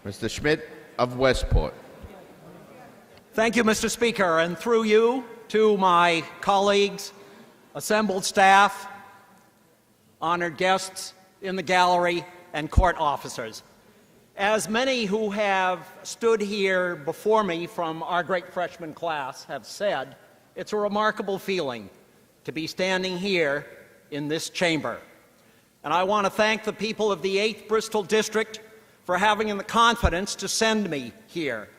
Mr. Schmid of Westport. Thank you, Mr. Speaker, and through you to my colleagues, assembled staff, honored guests in the gallery, and court officers. As many who have stood here before me from our great freshman class have said, it's a remarkable feeling to be standing here in this chamber. And I want to thank the people of the 8th Bristol District for having the confidence to send me here.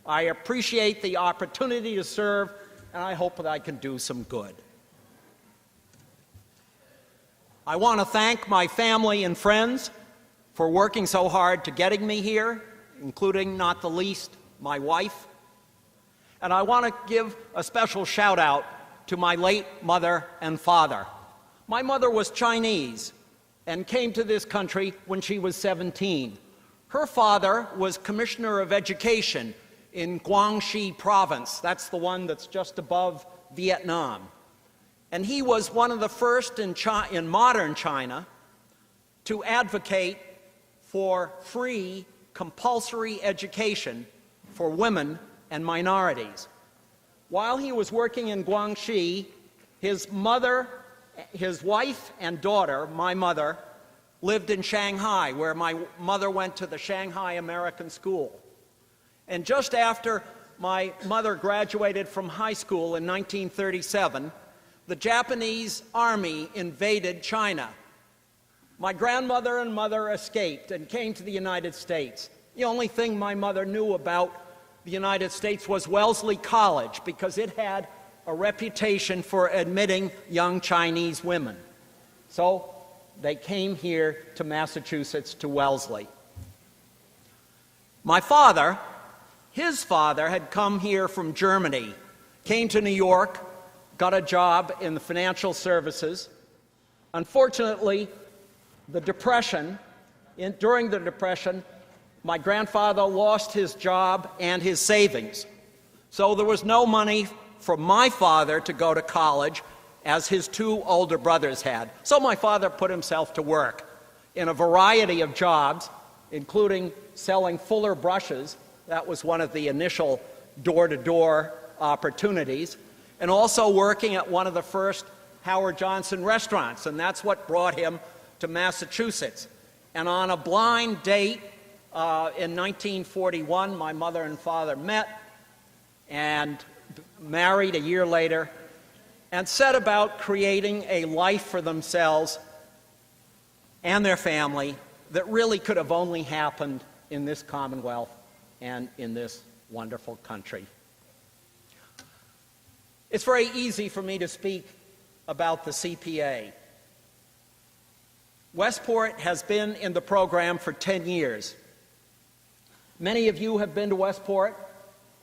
I appreciate the opportunity to serve, and I hope that I can do some good. I want to thank my family and friends for working so hard to getting me here, including, not the least, my wife. And I want to give a special shout out to my late mother and father. My mother was Chinese and came to this country when she was 17. Her father was Commissioner of Education in Guangxi province. That's the one that's just above Vietnam. And he was one of the first in modern China to advocate for free, compulsory education for women and minorities. While he was working in Guangxi, his wife and daughter, my mother, lived in Shanghai, where my mother went to the Shanghai American School. And just after my mother graduated from high school in 1937, the Japanese army invaded China. My grandmother and mother escaped and came to the United States. The only thing my mother knew about the United States was Wellesley College, because it had a reputation for admitting young Chinese women. So they came here to Massachusetts, to Wellesley. My father, his father had come here from Germany, came to New York, got a job in the financial services. Unfortunately, during the Depression, my grandfather lost his job and his savings. So there was no money for my father to go to college, as his two older brothers had. So my father put himself to work in a variety of jobs, including selling Fuller brushes. That was one of the initial door-to-door opportunities, and also working at one of the first Howard Johnson restaurants, and that's what brought him to Massachusetts. And on a blind date in 1941, my mother and father met and married a year later and set about creating a life for themselves and their family that really could have only happened in this Commonwealth and in this wonderful country. It's very easy for me to speak about the CPA. Westport has been in the program for 10 years. Many of you have been to Westport,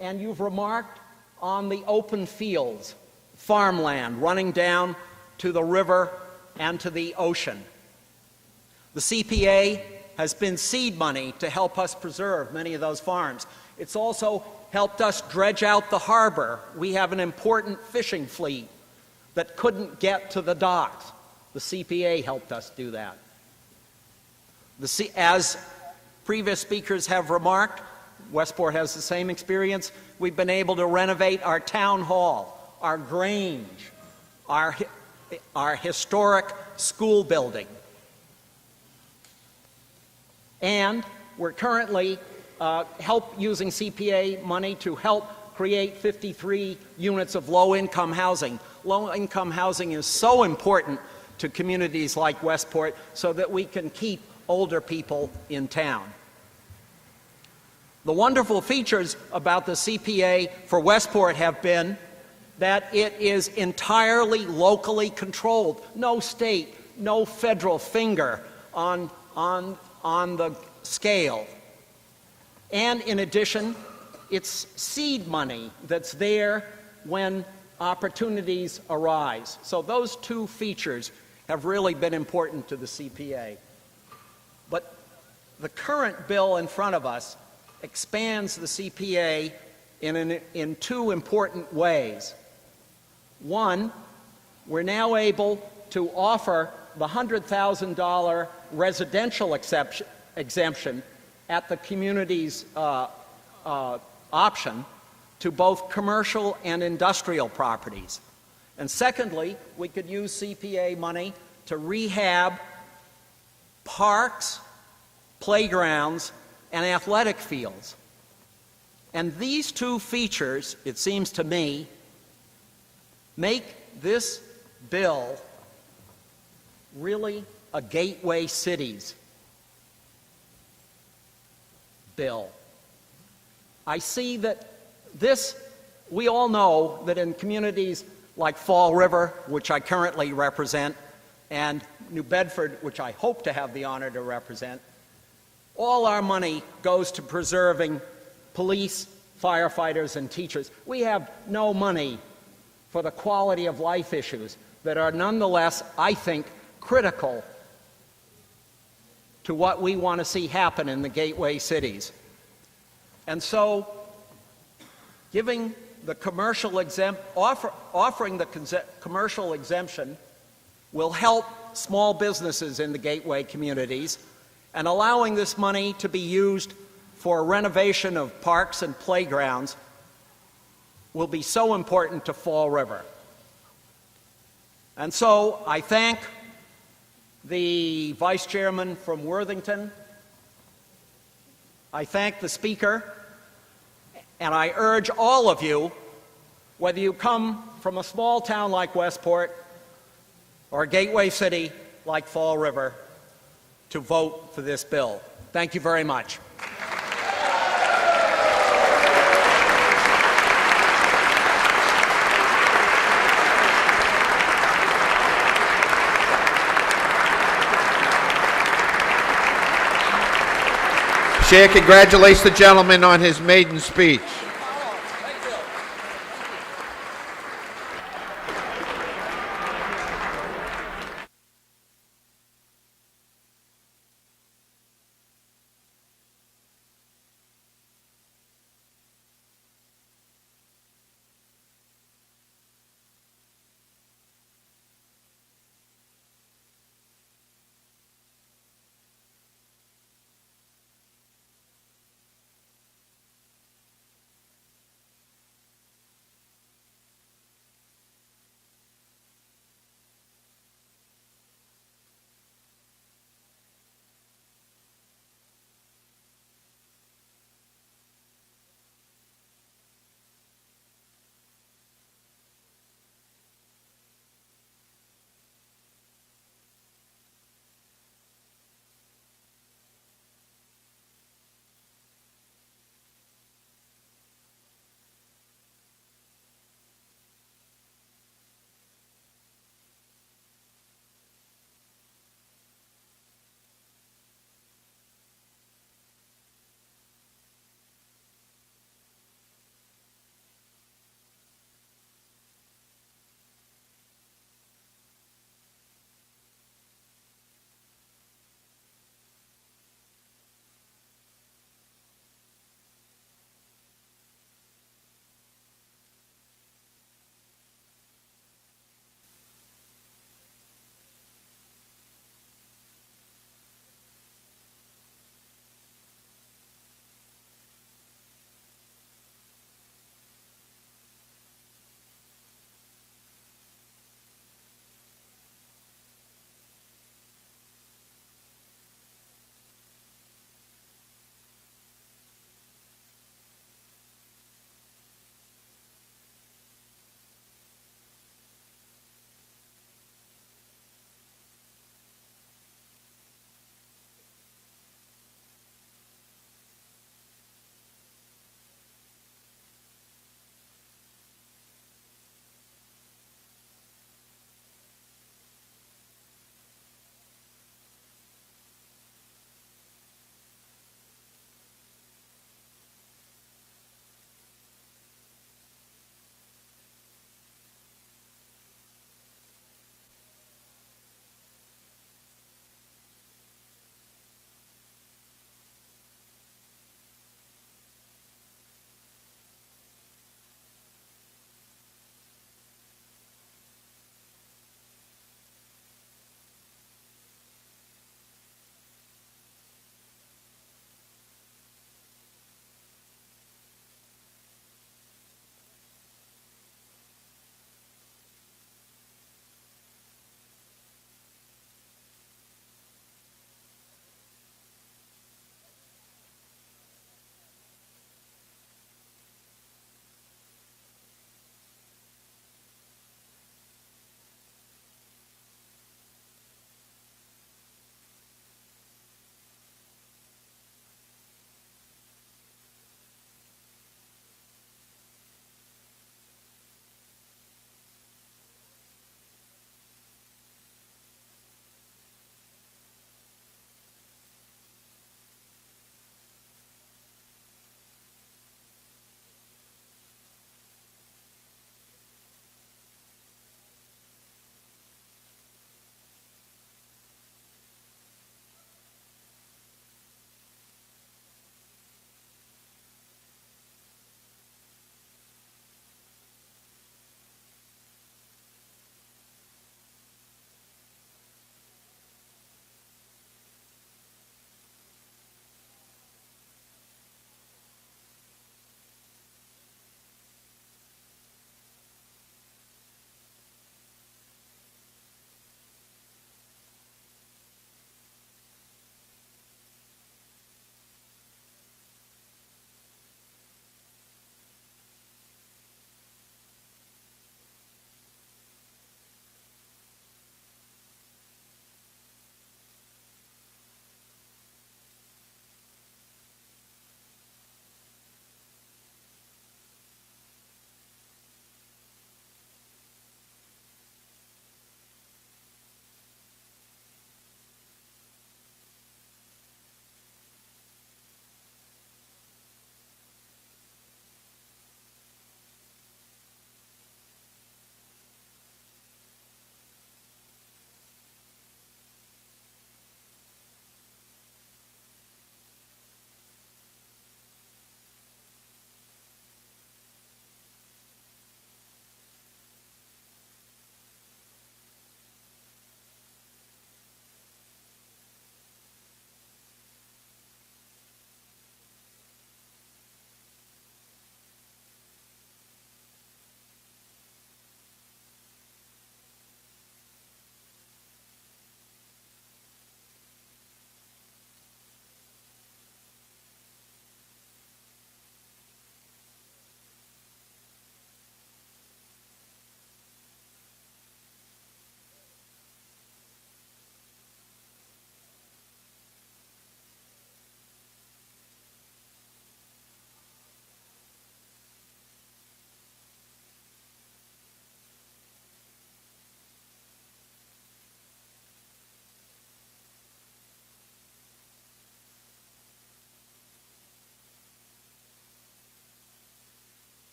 and you've remarked on the open fields, farmland running down to the river and to the ocean. The CPA has been seed money to help us preserve many of those farms. It's also helped us dredge out the harbor. We have an important fishing fleet that couldn't get to the docks. The CPA helped us do that. As previous speakers have remarked, Westport has the same experience. We've been able to renovate our town hall, our grange, our historic school building. And we're currently using CPA money to help create 53 units of low-income housing. Low-income housing is so important to communities like Westport so that we can keep older people in town. The wonderful features about the CPA for Westport have been that it is entirely locally controlled. No state, no federal finger on the scale. And in addition, it's seed money that's there when opportunities arise. So those two features have really been important to the CPA. But the current bill in front of us expands the CPA in two important ways. One, we're now able to offer the $100,000 residential exemption at the community's option to both commercial and industrial properties. And secondly, we could use CPA money to rehab parks, playgrounds, and athletic fields. And these two features, it seems to me, make this bill really a gateway cities bill. I see that we all know that in communities like Fall River, which I currently represent, and New Bedford, which I hope to have the honor to represent, all our money goes to preserving police, firefighters, and teachers. We have no money for the quality of life issues that are nonetheless, I think, critical to what we want to see happen in the gateway cities. And so, giving the commercial offering the commercial exemption will help small businesses in the gateway communities, and allowing this money to be used for renovation of parks and playgrounds will be so important to Fall River. And so I thank the Vice Chairman from Worthington, I thank the Speaker, and I urge all of you, whether you come from a small town like Westport or a gateway city like Fall River, to vote for this bill. Thank you very much. Chair congratulates the gentleman on his maiden speech.